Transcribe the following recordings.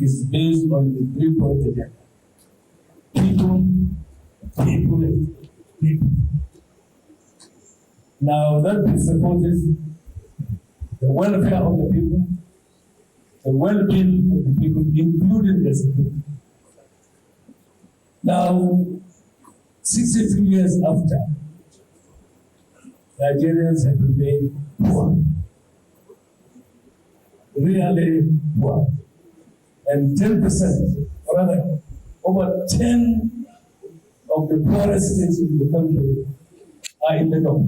is based on the three-point agenda. People, people, people. Now that presupposes the welfare of the people, the well-being of the people, including the security. Now, 62 years after, Nigerians have remained poor, really poor, and 10%, or rather, over 10 of the poorest states in the country are in the north.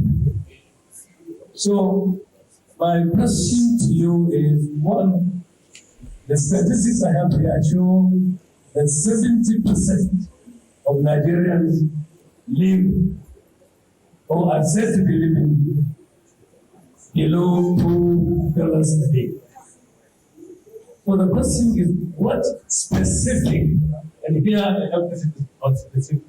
So, my question to you is, one, the statistics I have here show that 70% of Nigerians live or are said to be living below $2 a day. So the question is, what specific, and here I emphasis on specific,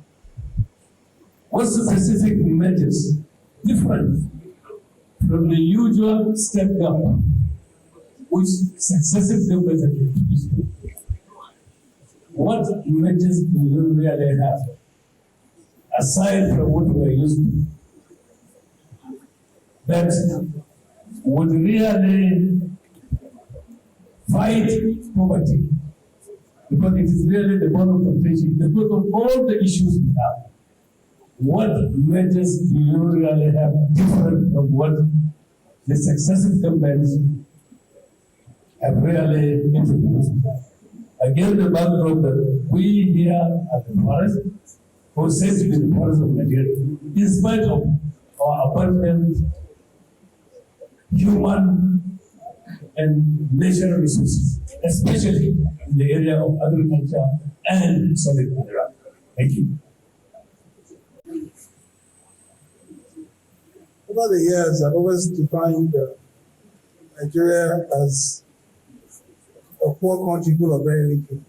what specific measures different from the usual step down which successive governments have introduced? What measures do you really have, aside from what we are used to, that would really fight poverty? Because it is really the bottom of contention, because of all the issues we have. What measures do you really have different from what the successive governments have really introduced? Again, the backdrop that we here at the forest, who said to be the forest of Nigeria, in spite of our abundant human and natural resources, especially in the area of agriculture and solid mineral. Thank you. Over the years, I've always defined Nigeria as a poor country full of very rich people.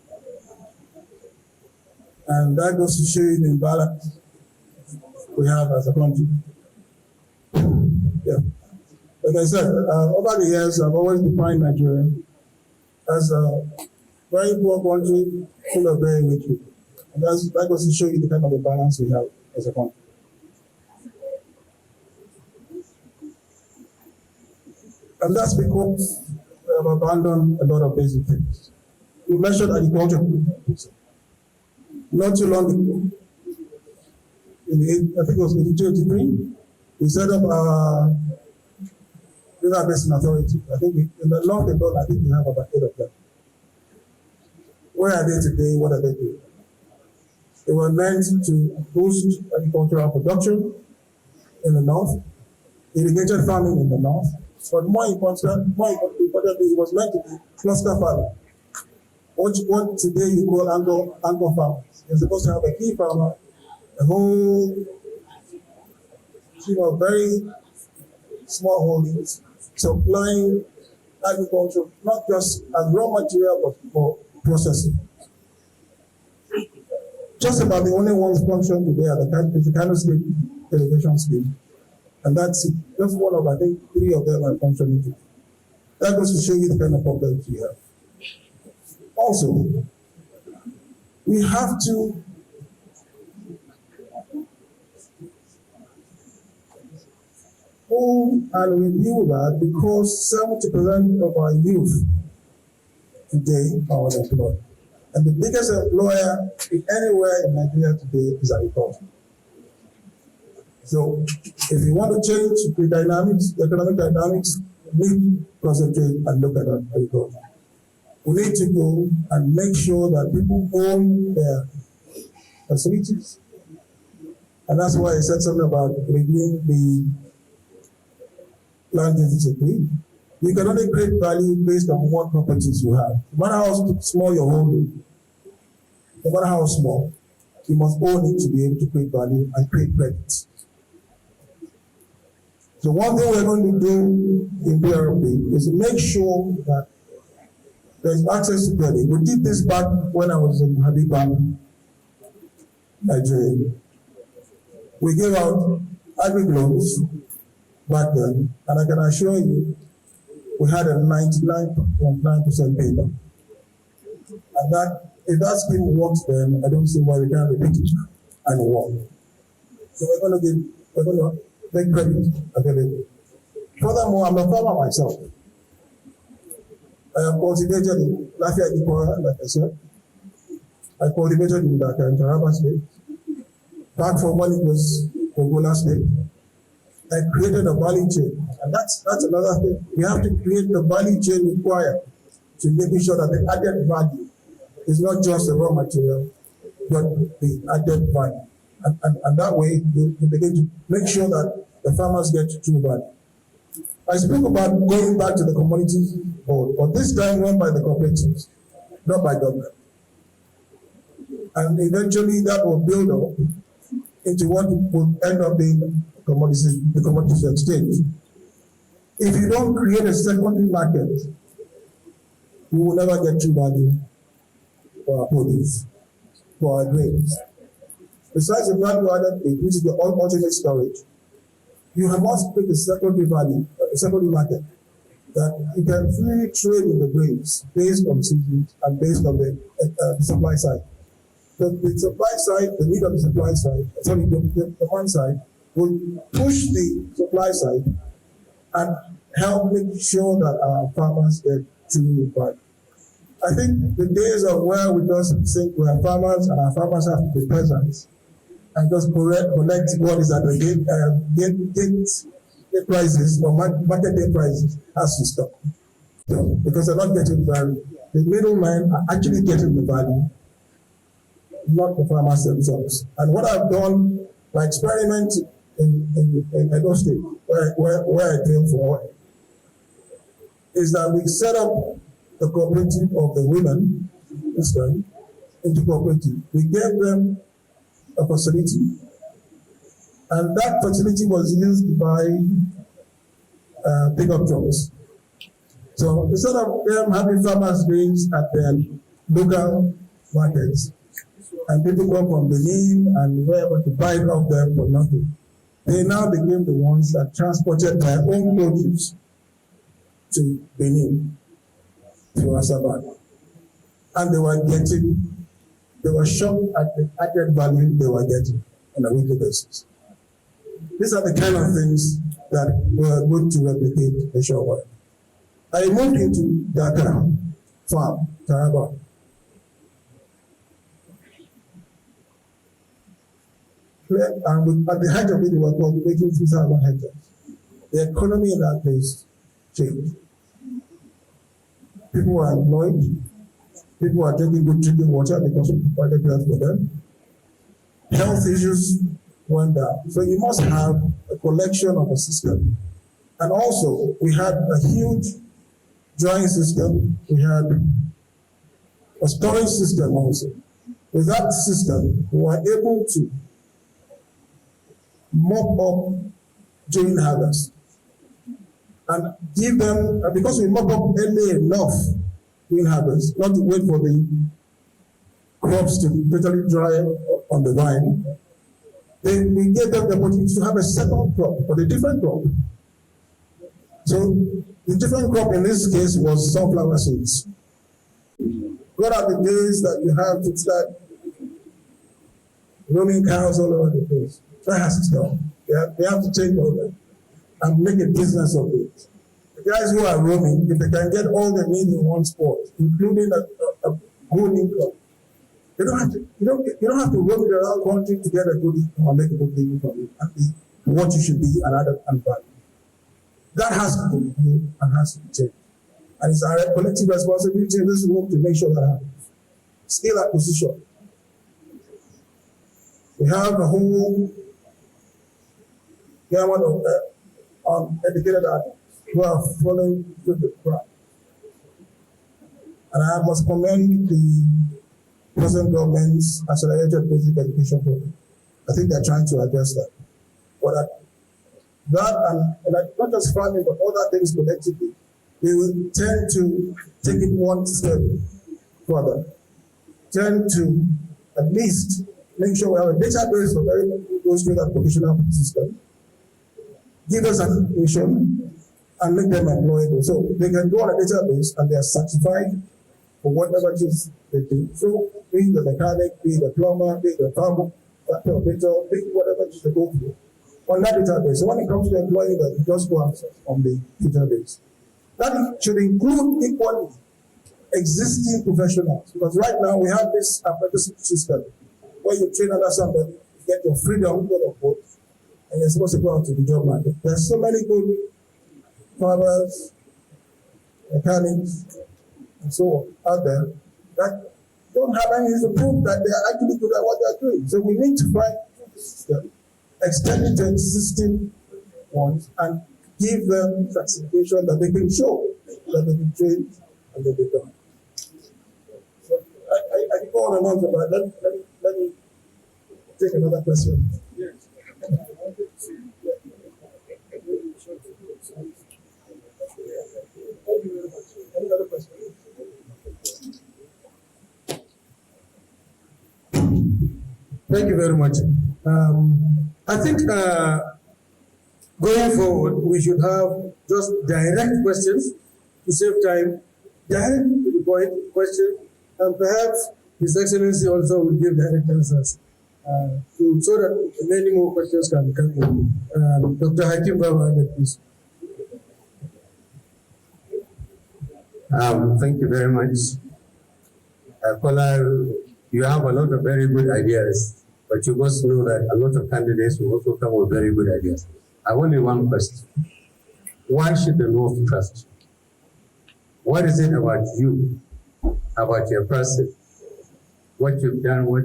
And that goes to show you the imbalance we have as a country. Yeah. Like I said, over the years, I've always defined Nigeria as a very poor country full of very rich people. And that goes to show you the kind of imbalance we have as a country. And that's because we have abandoned a lot of basic things. We mentioned agriculture. Not too long ago, I think it was 1983, we set up our River Basin Authority. I think in the long ago, I think we have about 8 of them. Where are they today? What are they doing? They were meant to boost agricultural production in the north, irrigated farming in the north, but more importantly, it was meant to be cluster farming. What today you call anchor farmers. You're supposed to have a key farmer, a whole team of very small holdings, supplying agriculture, not just as raw material, but for processing. Just about the only ones function today are the Kano State irrigation scheme. And that's it. Just one of, I think, 3 of them are functioning today. That goes to show you the kind of problems we have. Also, we have to hold and review that, because 70% of our youth today are unemployed. And the biggest employer anywhere in Nigeria today is agriculture. So if you want to change the dynamics, the economic dynamics, we need to concentrate and look at agriculture. We need to go and make sure that people own their facilities. And that's why I said something about reviewing the land use decree. You can only create value based on what properties you have. No matter how small your holding, no matter how small, you must own it to be able to create value and create credit. So one thing we're going to do in PRP is make sure that there's access to credit. We did this back when I was in Habiban, Nigeria. We gave out agri loans back then, and I can assure you, we had a 99.9% payback. And that, if that scheme works, then I don't see why we can't repeat it and work. So we're going to make credit available. Furthermore, I'm a farmer myself. I have cultivated in Lafayette, like I said. I cultivated in Dakar, in Taraba State. Back from when it was Kola State. I created a value chain. And that's another thing. We have to create the value chain required to making sure that the added value is not just the raw material, but the added value. And that way, you begin to make sure that the farmers get true value. I spoke about going back to the commodity board, but this time run by the cooperatives, not by government. And eventually that will build up into what would end up being the commodities exchange. If you don't create a secondary market, we will never get true value for our produce, for our grains. Besides the value added, which is the alternate storage, you must create a secondary value, a secondary market that you can freely trade in the grains based on seasons and based on the supply side. The supply side, the need of the supply side, the one side will push the supply side and help make sure that our farmers get true value. I think the days of where we just think we are farmers and our farmers have to be peasants and just collect what is at the gate prices or market day prices has to stop. So, because they're not getting value. The middlemen are actually getting the value, not the farmers themselves. And what I've done by experiment in Edo State, where I came from, is that we set up the cooperative of the women this time into cooperative. We gave them a facility, and that facility was used by pickup trucks. So instead of them having farmers' grains at their local markets, and people come from Benin and wherever to buy it off them for nothing, they now became the ones that transported their own produce to Benin, to Asaba. And they were shocked at the added value they were getting on a weekly basis. These are the kind of things that were good to replicate the short work. I moved into Dakar farm, Taraba. And at the height of it, we were cultivating 3,000 hectares. The economy in that place changed. People were employed. People were drinking good drinking water because we provided that for them. Health issues went down. So you must have a collection of a system. And also, we had a huge drying system. We had a storage system also. With that system, we were able to mop up during harvest and give them, because we mop up early enough during harvest, not to wait for the crops to totally dry on the vine. Then we gave them the opportunity to have a second crop, but a different crop. So the different crop in this case was sunflower seeds. What are the days that you have to start roaming cows all over the place? That has to stop. They have to take over and make a business of it. The guys who are roaming, if they can get all they need in one spot, including a good income, you don't have to roam around country to get a good income and make a good living from it and be what you should be and add value. That has to be reviewed and has to be changed. And it's our collective responsibility in this room to make sure that happens. Skill acquisition. We have a whole gamut of educated adults who are following through the crowd. And I must commend the present government's accelerated basic education program. I think they're trying to address that. But that and not just farming, but other things collectively, we will tend to take it one step further. Tend to at least make sure we have a database of everyone who goes through that professional system. Give us an information and make them employable. So they can go on a database and they are certified for whatever jobs they do. So be the mechanic, be the plumber, be the farmer, the operator, be whatever jobs they go through on that database. So when it comes to employing them, just go out on the database. That should include equally existing professionals, because right now we have this apprenticeship system where you train under somebody, you get your freedom, quote unquote, and you're supposed to go out to the job market. There's so many good farmers, mechanics, and so on out there that don't have anything to prove that they are actually good at what they are doing. So we need to find a system, extend it to existing ones, and give them certification that they can show that they've been trained and they've been done. So I can go on and on about that. Let me take another question. Any other question? Thank you very much. I think going forward, we should have just direct questions to save time, direct to the point question, and perhaps His Excellency also will give direct answers so that many more questions can come in. Dr. Hakim Baba, please. Thank you very much. Kola, you have a lot of very good ideas, but you must know that a lot of candidates will also come with very good ideas. I have only one question. Why should the North trust you? What is it about you, about your person, what you've done, what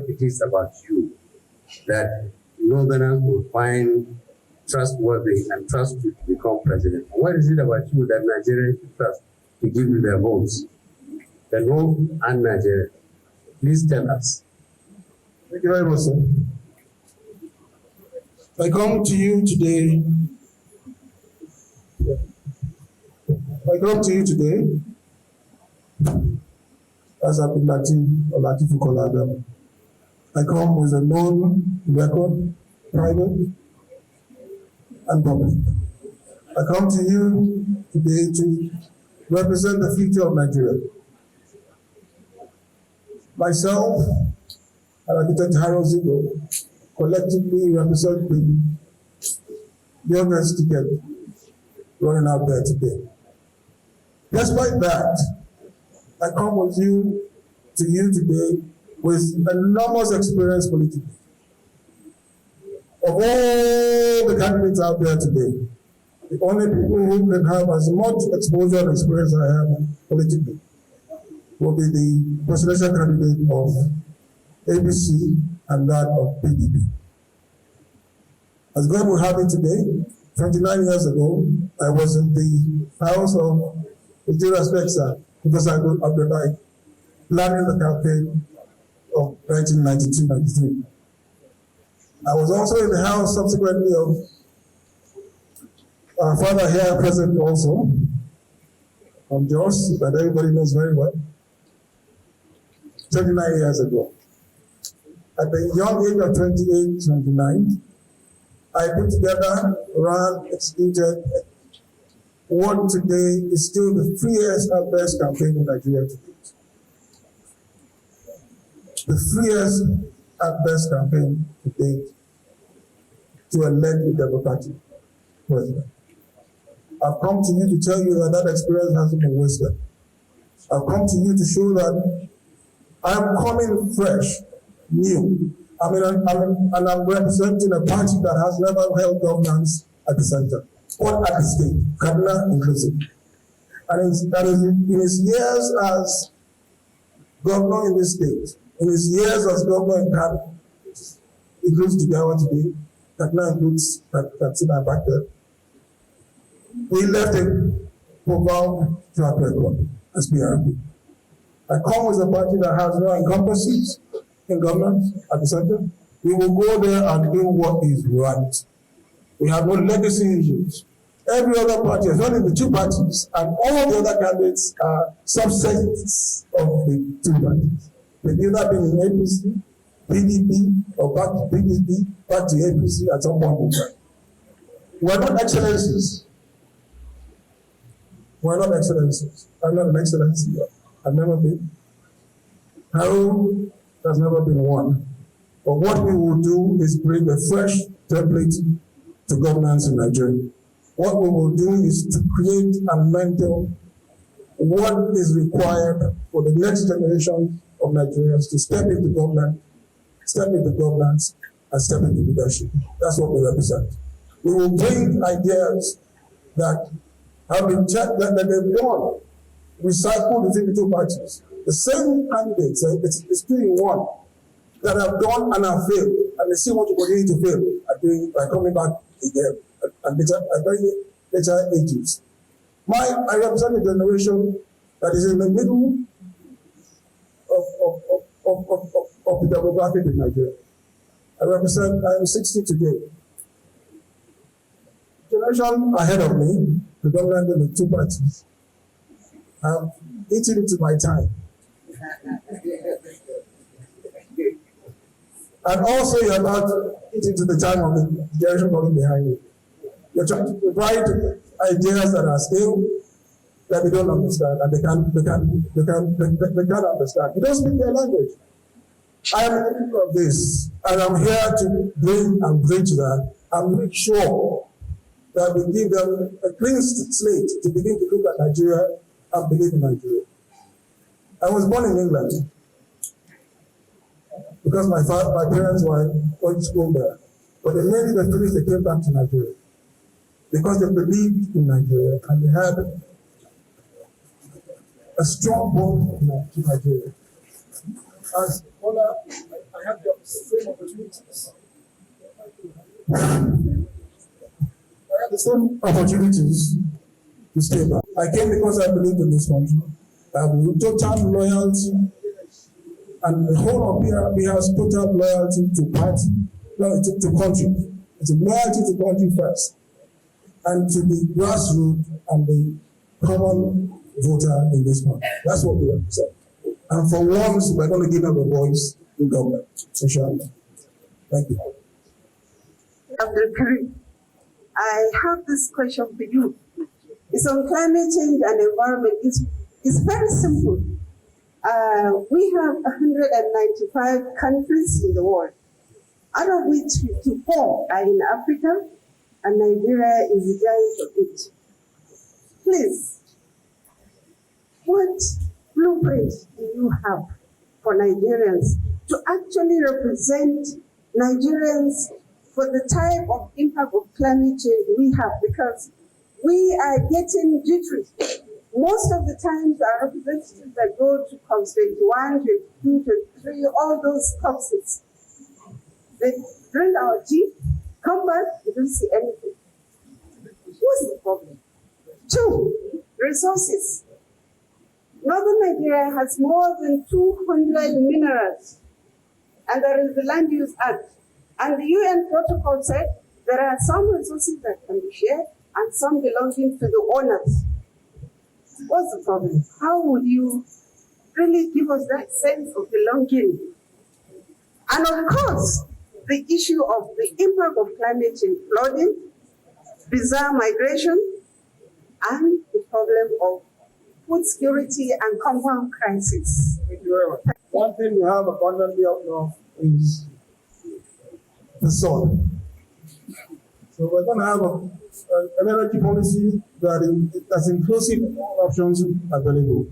it is about you that Northerners will find trustworthy and trust you to become president? What is it about you that Nigerians should trust to give you their votes? The North and Nigeria. Please tell us. Thank you very much, sir. I come to you today. As I've been Latif Kola Abiola. I come with a known record, private and public. I come to you today to represent the future of Nigeria. Myself and Architect Harold Zigo collectively represent the youngest ticket running out there today. Despite that, I come to you today with enormous experience politically. Of all the candidates out there today, the only people who can have as much exposure and experience as I have politically will be the presidential candidate of ABC and that of PDP. As God will have it today, 29 years ago, I was in the house of Nigeria Spexer, Professor Abdullah, planning the campaign of 1992-93. I was also in the house subsequently of our father here present also, from Jos, that everybody knows very well, 29 years ago. At the young age of 28, 29, I put together, ran, executed what today is still the freest and best campaign in Nigeria to date. The freest and best campaign to date to elect a Democratic president. I've come to you to tell you that that experience hasn't been wasted. I've come to you to show that I'm coming fresh, new. And I'm representing a party that has never held governance at the center or at the state, Kaduna inclusive. And in his years as governor in this state, in his years as governor in Kaduna, includes Jigawa today, Kaduna includes Katsina back there, we left a profound track record as PRP. I come with a party that has no encompasses in governance at the center. We will go there and do what is right. We have no legacy issues. Every other party, as well as the two parties, and all the other candidates are subsets of the two parties. They've either been in APC, PDP, or back to PDP, back to APC at some point in time. We're not excellencies. We're not excellencies. I'm not an excellency. have never been. How has never been won. But what we will do is bring a fresh template to governance in Nigeria. What we will do is to create and mentor what is required for the next generation of Nigerians to step into governance, and step into leadership. That's what we represent. We will bring ideas that have been checked, that they've won, recycled within the two parties. The same candidates, it's 3 in 1, that have done and have failed, and they still want to continue to fail by coming back again at later ages. I represent a generation that is in the middle of the demographic in Nigeria. I am 60 today. Generation ahead of me, predominantly the two parties, have eaten into my time. And also you're about eating into the time of the generation coming behind you. You're trying to provide ideas that are stale, that they don't understand, and they can't understand. You don't speak their language. I am in the middle of this, and I'm here to bring and bridge that and make sure that we give them a clean slate to begin to look at Nigeria and believe in Nigeria. I was born in England because my parents were going to school there, but the minute they finished, they came back to Nigeria because they believed in Nigeria and they had a strong bond to Nigeria. As Kola, I had the same opportunities. I had the same opportunities to stay back. I came because I believed in this country. I have total loyalty, and the whole of PRP has total loyalty to party, to country. It's a loyalty to country first, and to the grassroots and the common voter in this country. That's what we represent. And for once, we're going to give them a voice in government. Inshallah. Thank you. Abdul, I have this question for you. It's on climate change and environment. It's very simple. We have 195 countries in the world, out of which 54 are in Africa, and Nigeria is the giant of it. Please, what blueprint do you have for Nigerians to actually represent Nigerians for the type of impact of climate change we have? Because we are getting jittery. Most of the times our representatives that go to COPs 21, 22, 23, all those COPs, they drink our tea, come back, you don't see anything. What's the problem? 2, resources. Northern Nigeria has more than 200 minerals, and there is the Land Use Act. And the UN protocol said there are some resources that can be shared and some belonging to the owners. What's the problem? How would you really give us that sense of belonging? And of course, the issue of the impact of climate change, flooding, bizarre migration, and the problem of food security and compound crisis. Thank you very much. One thing we have abundantly up north is the sun. So we're going to have an energy policy that's inclusive of all options available.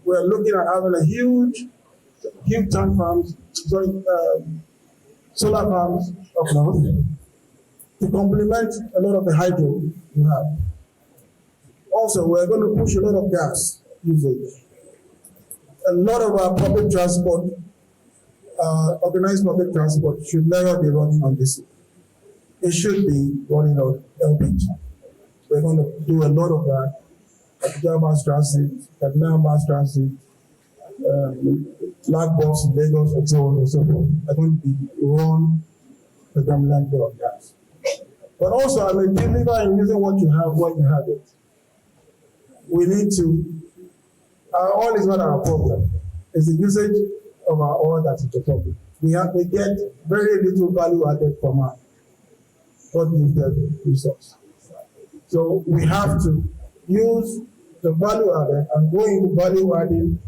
We're looking at having a huge tank farms, solar farms up north to complement a lot of the hydro you have. Also, we're going to push a lot of gas usage. A lot of our public transport, organized public transport, should never be running on diesel. It should be running on LPG. We're going to do a lot of that. Abuja Mass Transit, Kaduna Mass Transit, Black Box in Lagos, and so on and so forth. Are going to be run predominantly on gas. But also, I'm a believer in using what you have when you have it. We need to, our oil is not our problem. It's the usage of our oil that is the problem. We get very little value added from our God-gifted resource. So we have to use the value added and go into value adding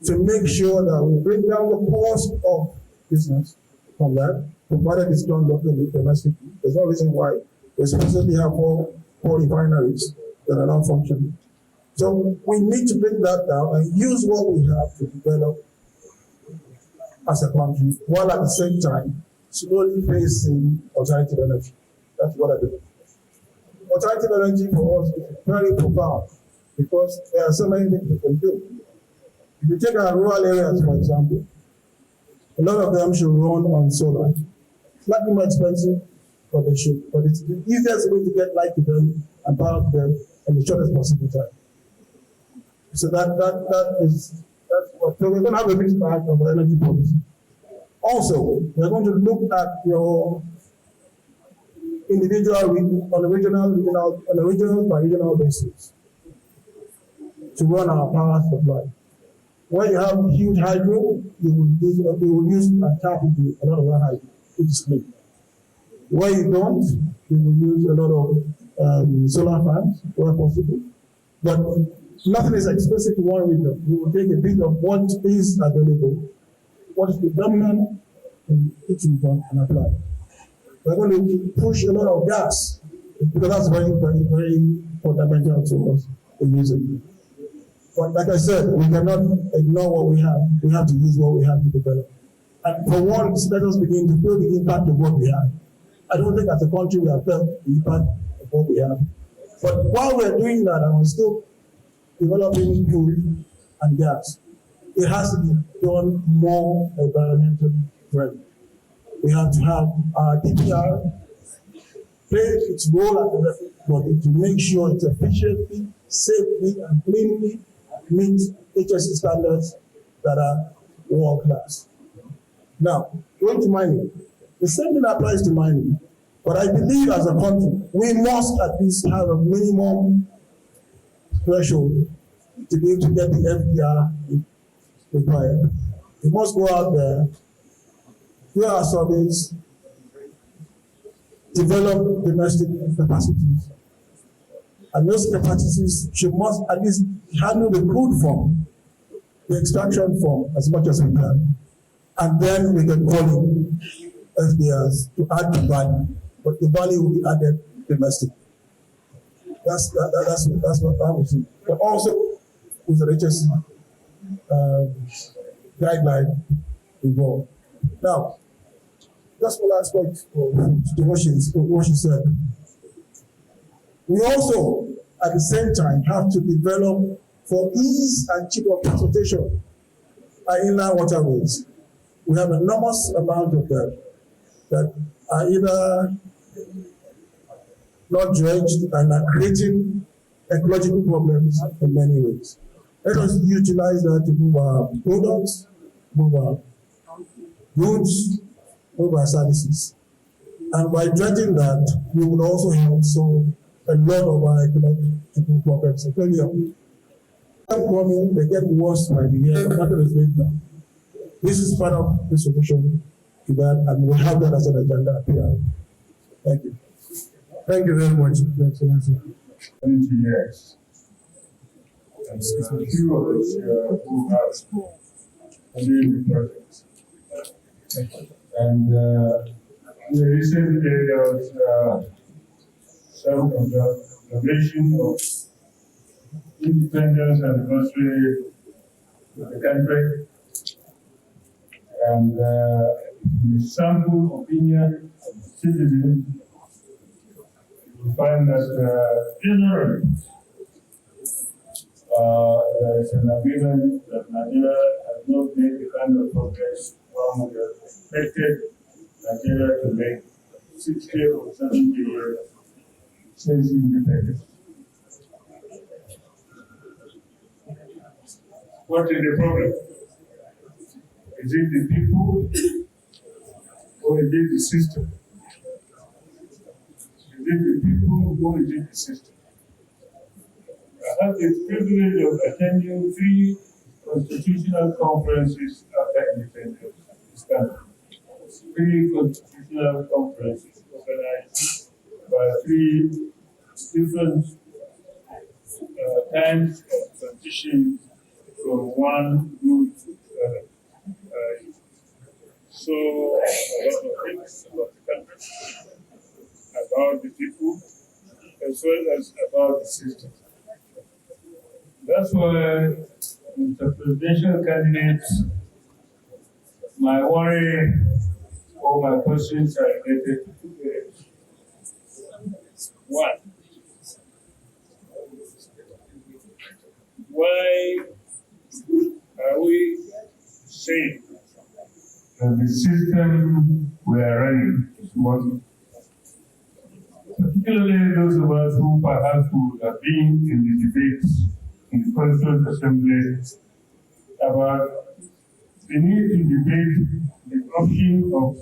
to make sure that we bring down the cost of business from that, provided it's done locally, domestically. There's no reason why we supposedly have four refineries that are not functioning. So we need to bring that down and use what we have to develop as a country, while at the same time slowly facing alternative energy. That's what I do. Alternative energy for us is very profound because there are so many things we can do. If you take our rural areas, for example, a lot of them should run on solar. Slightly more expensive, but they should. But it's the easiest way to get light to them and power to them in the shortest possible time. So that's what. So we're going to have a mixed bag of energy policy. Also, we're going to look at your individual on a regional by regional basis to run our power supply. When you have huge hydro, you will use and tap into a lot of that hydro, which is clean. Where you don't, you will use a lot of solar fans where possible. But nothing is exclusive to one region. We will take a bit of what is available, what is the dominant in each region, and apply. We're going to push a lot of gas because that's very, very, very fundamental to us in using. But like I said, we cannot ignore what we have. We have to use what we have to develop. And for once, let us begin to feel the impact of what we have. I don't think as a country we have felt the impact of what we have. But while we're doing that, and we're still developing food and gas, it has to be done more environmentally friendly. We have to have our DPR play its role as a reference body to make sure it's efficiently, safely, and cleanly meets HSE standards that are world class. Now, going to mining. The same thing applies to mining, but I believe as a country, we must at least have a minimum threshold to be able to get the FDR required. We must go out there, do our surveys, develop domestic capacities. And those capacities must at least handle the crude form, the extraction form as much as we can. And then we can call it FDRs to add the value, but the value will be added domestically. That's what I would say. But also with the HSE guideline involved. Now, that's the last point to what she said. We also, at the same time, have to develop for ease and cheaper transportation our inland waterways. We have an enormous amount of them that are either not dredged and are creating ecological problems in many ways. Let us utilize that to move our products, move our goods, move our services. And by dredging that, we will also help solve a lot of our ecological problems. I tell you, coming, they get worse by the year, but nothing is being done. This is part of the solution to that, and we'll have that as an agenda here. Thank you. Thank you very much, Your Excellency. 20 years. And a few of us who have doing the project. And in the recent period, some of the innovation of independence anniversary of the country, and the sample opinion of citizens, you find that generally there is an agreement that Nigeria has not made the kind of progress one would have expected Nigeria to make 60 or 70 years since independence. What is the problem? Is it the people or is it the system? Is it the people or is it the system? I had the privilege of attending 3 constitutional conferences after independence. 3 constitutional conferences organized by 3 different times of transition from one group to the other. So a lot of things about the country, about the people, as well as about the system. That's why the presidential candidates, my worry or my questions are related to two areas. One, why are we saying that the system we are running is working? Particularly those of us who perhaps would have been in the debates in the Constituent Assembly about the need to debate the option of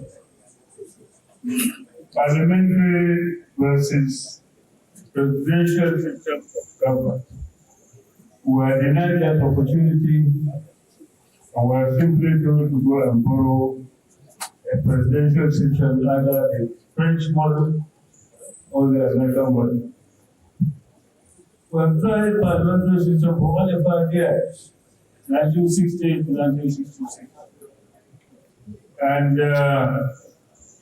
parliamentary versus presidential system of government. We are denied that opportunity and we are simply told to go and borrow a presidential system, either the French model or the American model. We have tried parliamentary system for only 5 years, 1960 to 1966. And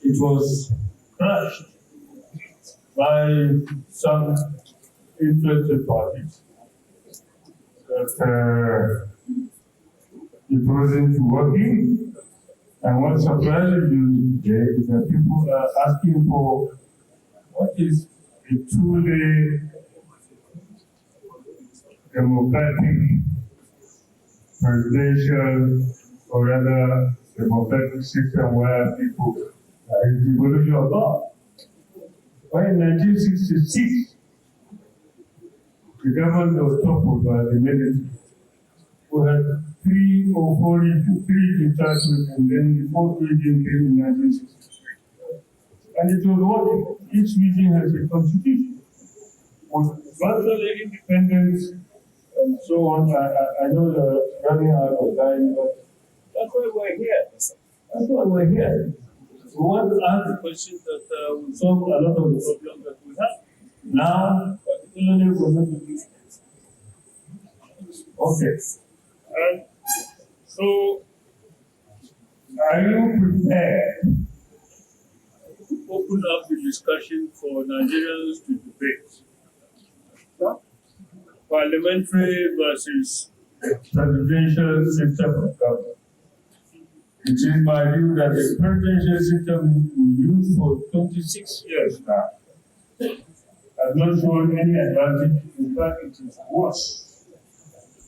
it was crushed by some interested parties. That it wasn't working. And what surprises you today is that people are asking for what is a truly democratic presidential or rather democratic system where people is the evolution of law. Why in 1966 the government was toppled by the military. We had 3 or 4 regions, 3 to start with, and then the 4th region came in 1963. And it was working. Each region has a constitution. With virtually independence and so on. I know you're running out of time, but that's why we're here. That's why we're here. We want to ask the question that will solve a lot of the problems that we have. Now, particularly we're not doing this. Okay. And so, are you prepared to open up the discussion for Nigerians to debate? Parliamentary versus presidential system of government. It is my view that the presidential system we use for 26 years now has not shown any advantage. In fact, it is worse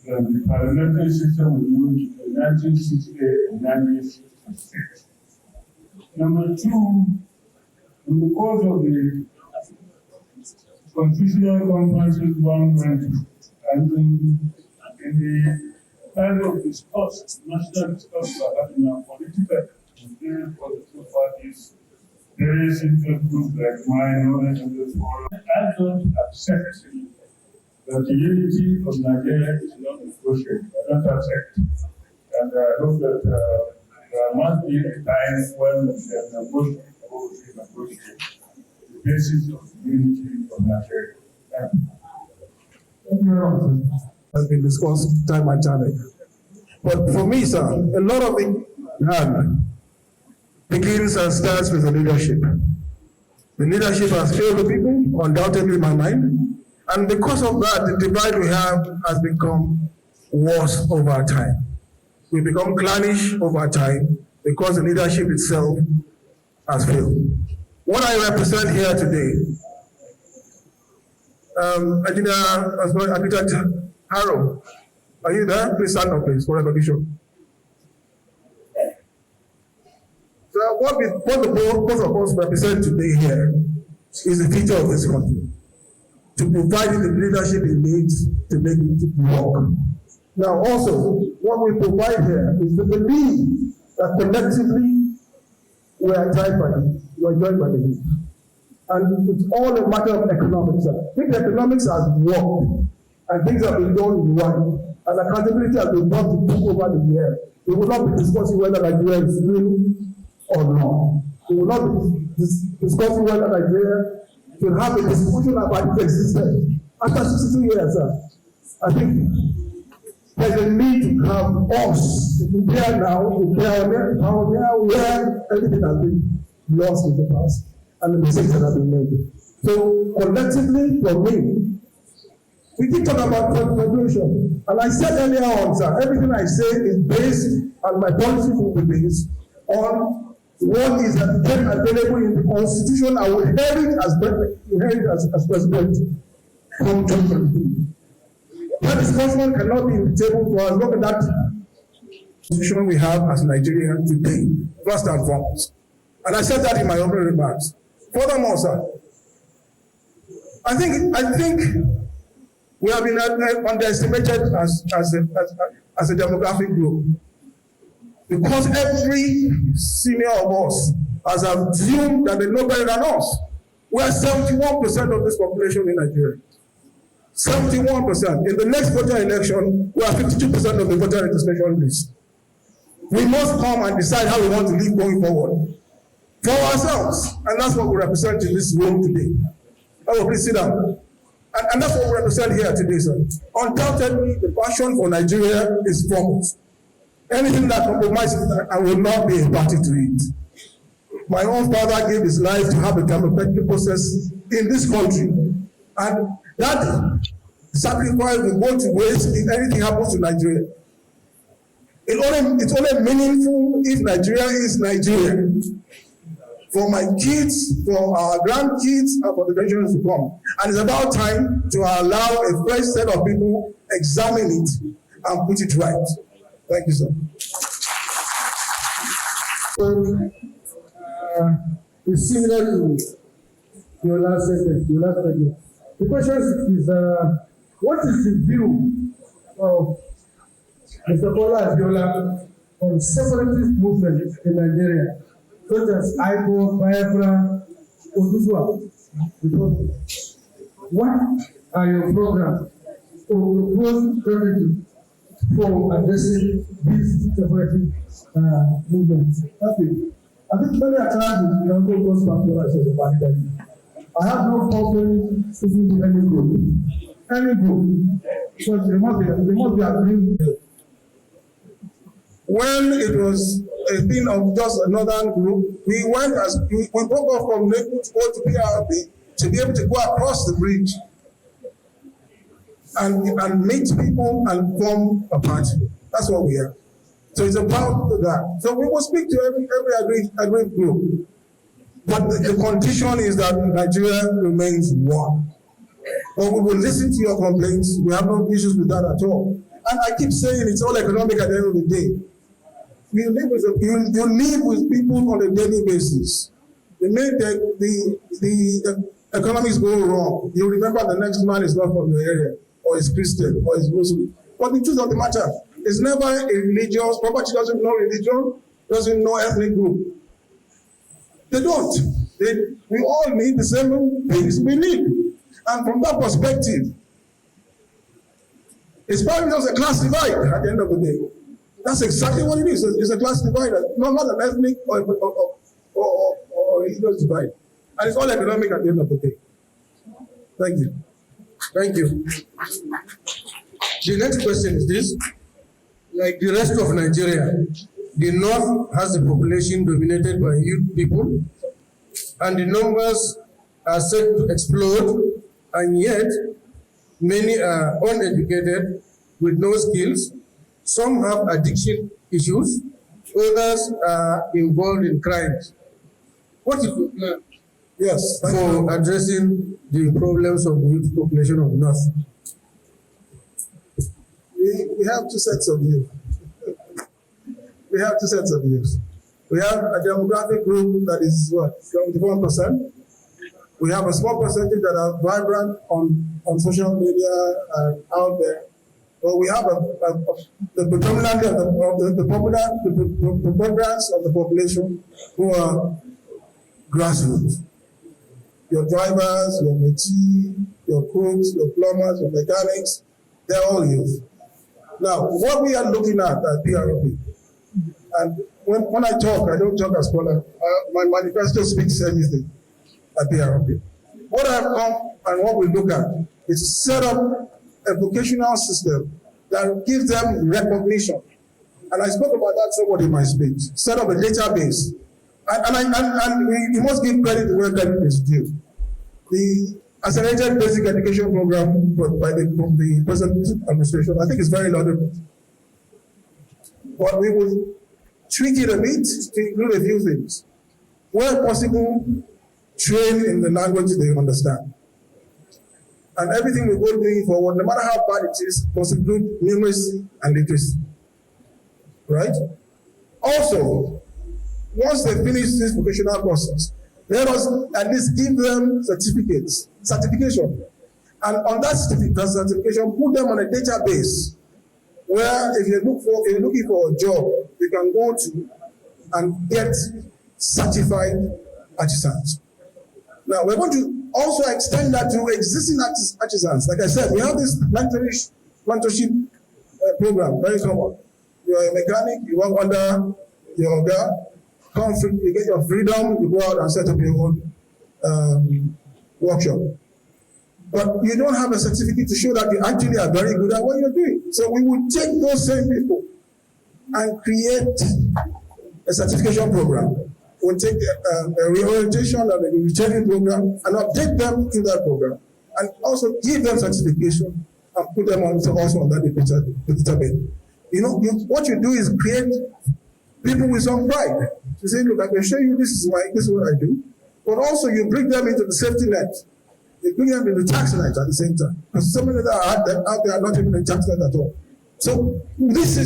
than the parliamentary system we used in 1968 and 1966. Number 2, in the course of the constitutional conferences one went to, and in the kind of discourse, national discourse we are having now, political, various political parties, various interest groups like mine, others in this forum, I don't accept that the unity of Nigeria is not negotiable. I don't accept. And I hope that there must be a time when we can negotiate the basis of unity of Nigeria. Has been discussed time and time again. But for me, sir, a lot of it begins and starts with the leadership. The leadership has failed the people, undoubtedly in my mind. And because of that, the divide we have has become worse over time. We become clannish over time because the leadership itself has failed. What I represent here today, Engineer Harrow, are you there? Please stand up, please, for recognition. So what both of us represent today here is the future of this country, to provide the leadership it needs to make it work. Now also, what we provide here is the belief that collectively we are joined by the youth. And it's all a matter of economics. If the economics has worked and things have been done right, and accountability has been brought to people over the years, we will not be discussing whether Nigeria is real or not. We will not be discussing whether Nigeria should have a discussion about its existence. After 62 years, I think there's a need to have us to prepare now, where everything has been lost in the past and the mistakes that have been made. So collectively, for me, we keep talking about population. And I said earlier on, sir, everything I say is based, and my policy will be based on what is available in the Constitution I will inherit as president from 2023. That discussion cannot be in the table for as long as that Constitution we have as Nigeria today, first and foremost. And I said that in my opening remarks. Furthermore, sir, I think we have been underestimated as a demographic group, because every senior of us has assumed that they know better than us. We are 71% of this population in Nigeria. 71%. In the next voter election, we are 52% of the voter registration list. We must come and decide how we want to live going forward for ourselves, and that's what we represent in this room today. Oh, please sit down. And that's what we represent here today, sir. Undoubtedly, the passion for Nigeria is foremost. Anything that compromises that, I will not be a party to it. My own father gave his life to have a democratic process in this country. And that sacrifice will go to waste if anything happens to Nigeria. It's only meaningful if Nigeria is Nigeria. For my kids, for our grandkids, and for the generations to come. And it's about time to allow a fresh set of people examine it and put it right. Thank you, sir. It's similar to your last sentence, The question is, what is the view of Mr. Kola Abiola on separatist movements in Nigeria, such as Arewa, Biafra, Oduswa? What are your programs or proposed strategies for addressing these separatist movements? Okay. I think many times, goes back to what I said about it. I have no problem speaking to any group. Because they must be agreeing. When it was a thing of just a northern group, we broke off from Lagos to go to PRP to be able to go across the bridge and meet people and form a party. That's what we are. So it's about that. So we will speak to every agreed group. But the condition is that Nigeria remains one. But we will listen to your complaints. We have no issues with that at all. And I keep saying it's all economic at the end of the day. You live with people on a daily basis. The economy is going wrong. You remember the next man is not from your area, or is Christian, or is Muslim. But the truth of the matter, it's never a religious, property doesn't know religion, doesn't know ethnic group. They don't. We all need the same things we need. And from that perspective, it's probably just a class divide at the end of the day. That's exactly what it is. It's a class divide, not an ethnic or religious divide. And it's all economic at the end of the day. Thank you. Thank you. The next question is this. Like the rest of Nigeria, the north has a population dominated by youth people, and the numbers are set to explode, and yet many are uneducated with no skills. Some have addiction issues, others are involved in crimes. What is the plan? Yes, for addressing the problems of the youth population of the north? We have two sets of views. We have a demographic group that is what, 71%. We have a small percentage that are vibrant on social media and out there. But we have the predominantly the preponderance of the population who are grassroots. Your drivers, your métiers, your cooks, your plumbers, your mechanics, they're all youth. Now, what we are looking at PRP, and when I talk, I don't talk as Kola. My manifesto speaks everything at PRP. What I've come and what we look at is to set up a vocational system that gives them recognition. And I spoke about that somewhat in my speech. Set up a database. And you must give credit where credit is due. The accelerated basic education program by the present administration, I think is very laudable. But we will tweak it a bit to include a few things. Where possible, train in the language they understand. And everything we go doing forward, no matter how bad it is, must include numeracy and literacy. Right? Also, once they finish this vocational process, let us at least give them certification. And on that certification, put them on a database where if you're looking for a job, you can go to and get certified artisans. Now, we're going to also extend that to existing artisans. Like I said, we have this mentorship program, very common. You're a mechanic, you work under your guy, you get your freedom, you go out and set up your own workshop. But you don't have a certificate to show that you actually are very good at what you're doing. So we will take those same people and create a certification program. We'll take a reorientation and a retraining program and update them to that program. And also give them certification and put them also on that database. You know, what you do is create people with some pride. You say, look, I can show you this is what I do. But also you bring them into the safety net. You bring them into the tax net at the same time. Because so many that are out there are not even in tax net at all. So this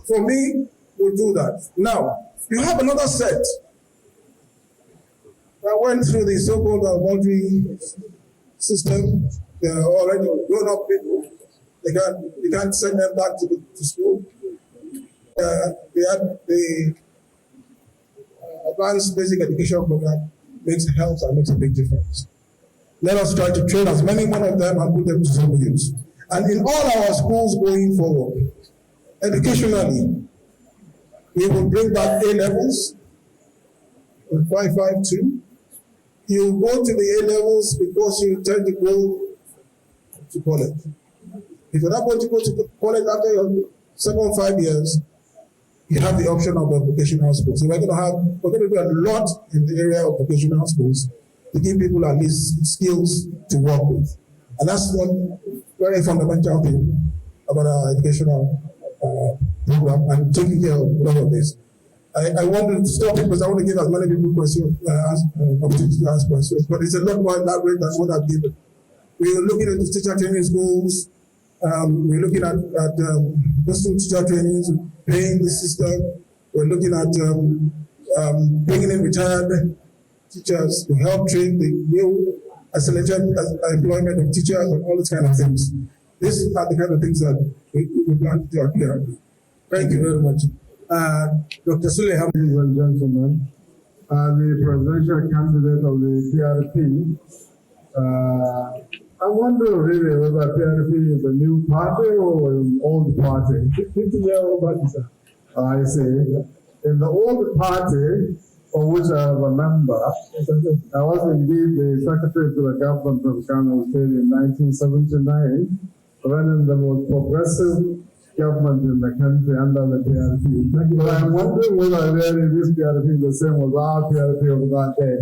for me will do that. Now, you have another set that went through the so-called multi system. They are already grown-up people. You can't send them back to school. The advanced basic education program helps and makes a big difference. Let us try to train as many one of them and put them to some use. And in all our schools going forward, educationally, we will bring back A-levels in 552. You go to the A-levels because you intend to go to college. If you're not going to go to college after your 7-5 years, you have the option of a vocational school. So we're going to do a lot in the area of vocational schools to give people at least skills to work with. And that's one very fundamental thing about our educational program and taking care of all of this. I want to stop it because I want to give as many people questions, opportunity to ask questions, but it's a lot more elaborate than what I've given. We're looking at the teacher training schools. We're looking at personal teacher trainings, paying the system. We're looking at bringing in retired teachers to help train the new accelerated employment of teachers and all these kind of things. These are the kind of things that we plan to do here. Thank you very much. Dr. Suleyman. Ladies and gentlemen, the presidential candidate of the PRP, I wonder really whether PRP is a new party or an old party. I say, in the old party, of which I am a member, I was indeed the secretary to the government of Kano State in 1979, running the most progressive government in the country under the PRP. But I'm wondering whether really this PRP is the same as our PRP of that day.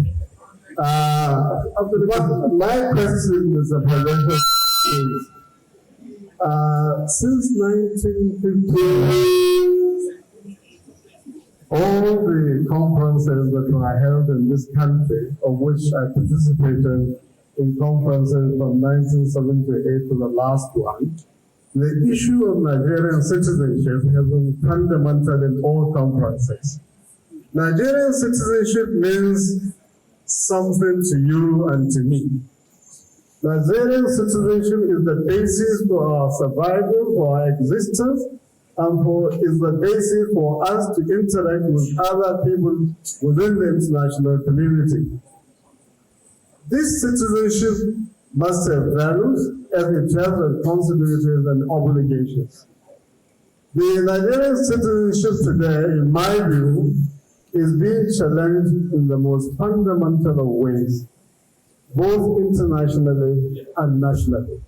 But my question is the presidential is, since 1950, all the conferences that were held in this country, of which I participated in conferences from 1978 to the last one, the issue of Nigerian citizenship has been fundamental in all conferences. Nigerian citizenship means something to you and to me. Nigerian citizenship is the basis for our survival, for our existence, and is the basis for us to interact with other people within the international community. This citizenship must have values as it has responsibilities and obligations. The Nigerian citizenship today, in my view, is being challenged in the most fundamental of ways, both internationally and nationally.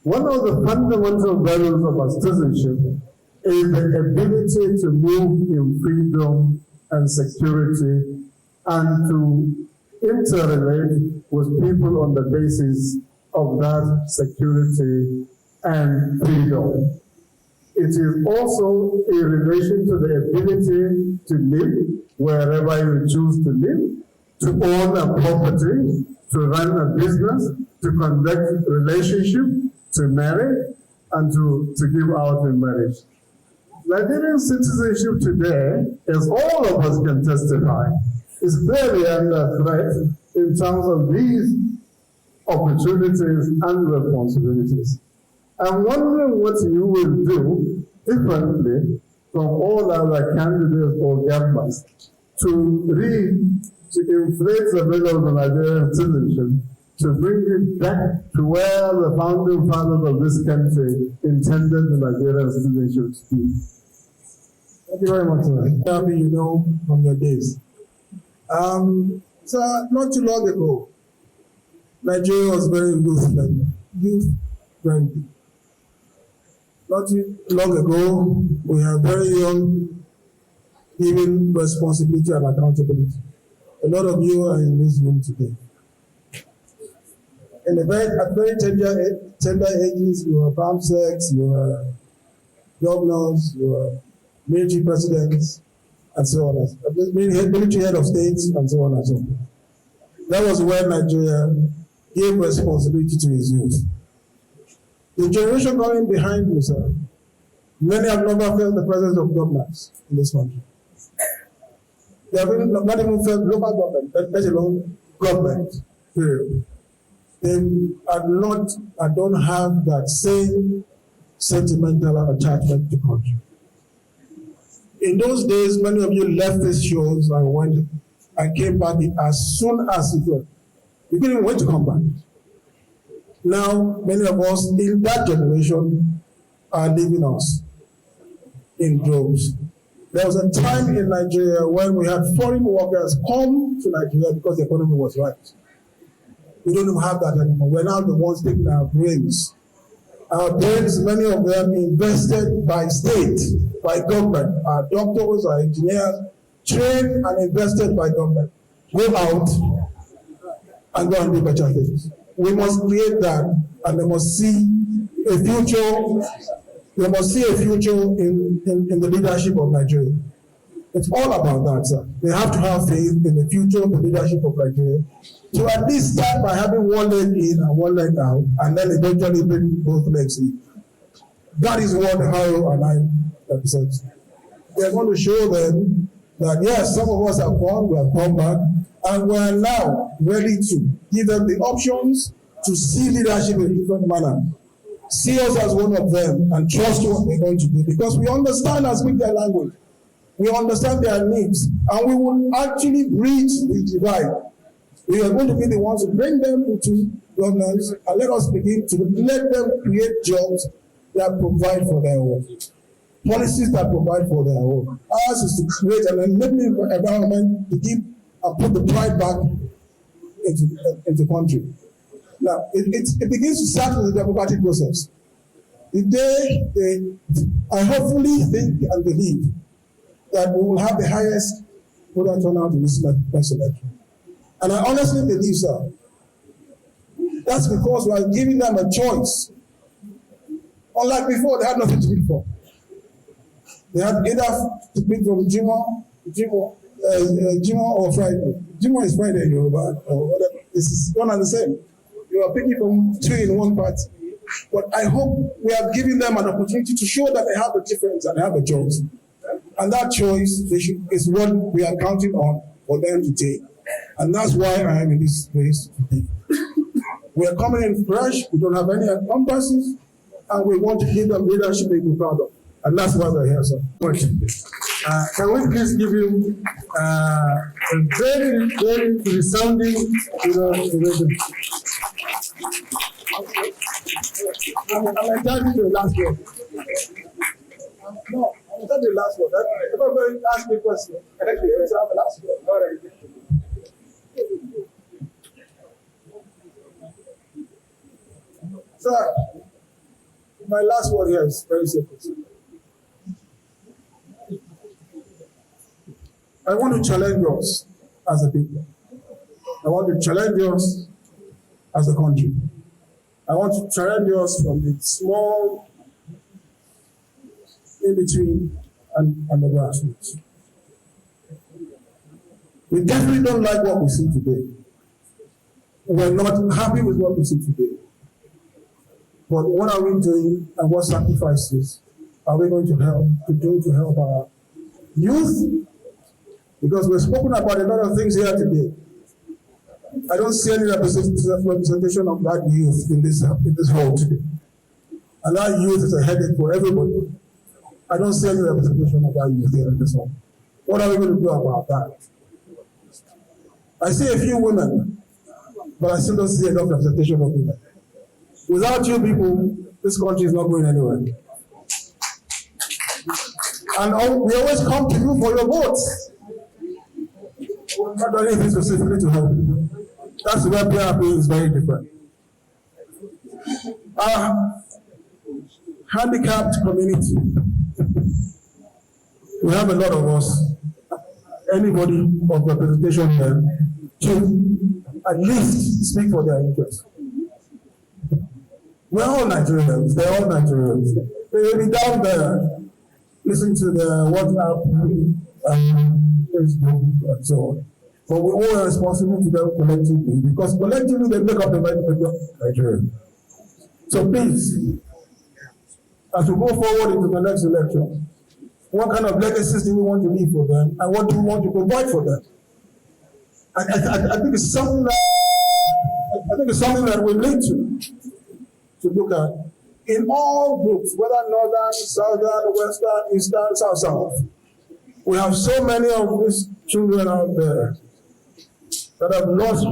One of the fundamental values of our citizenship is the ability to move in freedom and security and to interrelate with people on the basis of that security and freedom. It is also in relation to the ability to live wherever you choose to live, to own a property, to run a business, to conduct relationship, to marry, and to give out in marriage. Nigerian citizenship today, as all of us can testify, is very under threat in terms of these opportunities and responsibilities. I'm wondering what you will do differently from all other candidates or governments to inflate the value of the Nigerian citizenship, to bring it back to where the founding fathers of this country intended the Nigerian citizenship to be. Thank you very much, sir. Happy, you know, from your days. So not too long ago, Nigeria was very youth friendly. Not too long ago, we are very young, giving responsibility and accountability. A lot of you are in this room today. At very tender ages, you are farm sex, you are governors, you are military presidents, and so on. Military head of states, and so on and so forth. That was where Nigeria gave responsibility to his youth. The generation coming behind you, sir, many have never felt the presence of governors in this country. They have not even felt local government, let alone government, period. They don't have that same sentimental attachment to country. In those days, many of you left these shows and went and came back as soon as you could. You couldn't even wait to come back. Now, many of us in that generation are leaving us in droves. There was a time in Nigeria when we had foreign workers come to Nigeria because the economy was right. We don't even have that anymore. We're now the ones taking our brains. Our brains, many of them invested by state, by government. Our doctors, our engineers, trained and invested by government. Go out and go and do better things. We must create that, and they must see a future. They must see a future in the leadership of Nigeria. It's all about that, sir. They have to have faith in the future of the leadership of Nigeria. So at least start by having one leg in and one leg out, and then eventually bring both legs in. That is what Haro and I represent. We are going to show them that yes, some of us have gone, we have come back, and we are now ready to give them the options to see leadership in a different manner. See us as one of them and trust what we're going to do, because we understand and speak their language. We understand their needs, and we will actually bridge the divide. We are going to be the ones to bring them into governance, and let us begin to let them create jobs that provide for their own, policies that provide for their own. Ours is to create an enabling environment to give and put the pride back into the country. Now, it begins to start with the democratic process. The day I hopefully think and believe that we will have the highest voter turnout in this next election. And I honestly believe so. That's because we are giving them a choice. Unlike before, they had nothing to pick for. They had either to pick from Jimo or Friday. Jimo is Friday in Yoruba, or whatever. This is one and the same. You are picking from two in one party. But I hope we are giving them an opportunity to show that they have a difference and they have a choice. And that choice is what we are counting on for them to take. And that's why I am in this place today. We are coming in fresh, we don't have any encumbrances, and we want to give them leadership they can be proud of. And that's why we're here, sir. Can we please give him a very, very resounding, I'm entitled to the last word. No, I'm entitled to the last word. If I'm going to ask me a question, I have the last word. All right. Sir, my last word here is very simple. I want to challenge us as a people. I want to challenge us as a country. I want to challenge us from the small, in between, and the grassroots. We definitely don't like what we see today. We're not happy with what we see today. But what are we doing and what sacrifices are we going to do to help our youth? Because we've spoken about a lot of things here today. I don't see any representation of that youth in this hall today. And that youth is a headache for everybody. I don't see any representation of that youth here in this hall. What are we going to do about that? I see a few women, but I still don't see enough representation of women. Without you people, this country is not going anywhere. And we always come to you for your votes. Not doing anything specifically to help you. That's where PRP is very different. Our handicapped community, we have a lot of us, anybody of representation here, to at least speak for their interests. We're all Nigerians, they're all Nigerians. They will be down there, listening to the WhatsApp, Facebook, and so on. But we're all responsible to them collectively, because collectively they make up the right of Nigeria. So please, as we go forward into the next election, what kind of legacies do we want to leave for them, and what do we want to provide for them? I think it's something that we need to look at in all groups, whether northern, southern, western, eastern, south. We have so many of these children out there that have lost hope.